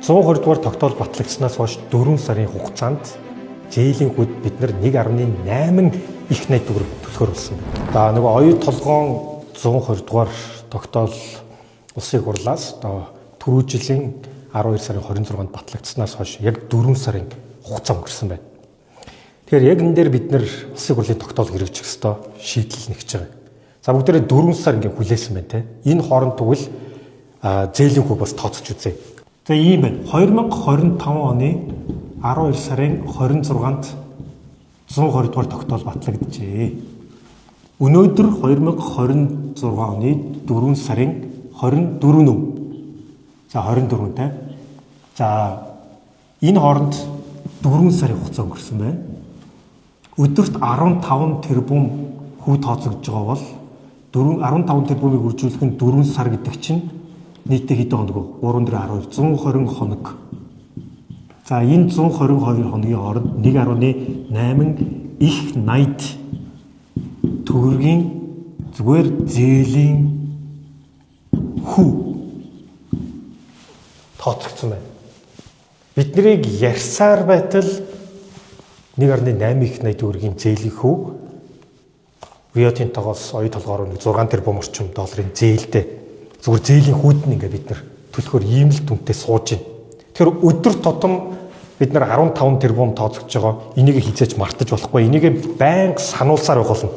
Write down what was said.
120 дугаар тогтоол батлагдсанаас хойш 4 сарын хугацаанд зээлийн хүнд бид нар 1.8 их найд төгрөг төлөхөр болсон. За нөгөө оюут толгоон 120 дугаар тогтоол улсын хурлаас одоо түрүү жилийн 12 сарын 26-нд батлагдсанаас хойш яг 4 сарын хугацаа өнгөрсөн байна. Тэгэхээр яг энэ дээр бид нар улсын хурлын тогтоол хэрэгжих ёстой шийдэл нэгж байгаа. За бүгдээрээ 4 сар ингээ хүлээсэн байна те. Энэ хооронд тэгвэл зээлийн хүү бас тооцож үзье. За ийм байна. 2025 оны 12 сарын 26-нд 120 дугаар тогтоол батлагджээ. Өнөөдөр 2026 оны 4 сарын 24 нү. За 24 те. За энэ хооронд 4 сарын хугацаа өнгөрсөн байна. Өдөрт 15 тэрбум хүү тооцогдож байгаа бол 15 тэрбумыг үржүүлэх нь 4 сар гэдэг чинь нийтдээ хэдэн хоног вэ? 3 дээр 12 120 хоног. За энэ 122 хоногийн хооронд 1.8 их найд төгрөгийн зүгээр зээлийн хүү тооцогдсон байна. Биднийг ярьсаар байтал 1.8 их найд төгрөгийн зээлийн хүү Рио Тинтогоос оюу толгоор 6 тэрбум орчим долларын зээлтэй зүгээр зээлийн хүүд нь ингээ бид нар төлөхөөр ийм л түнтэй сууж байна. Тэгэхээр өдөр тутам бид нар 15 тэрбум тооцогдож байгаа. Энийг хизээч мартаж болохгүй. Энийг байнга сануулсаар байх болно.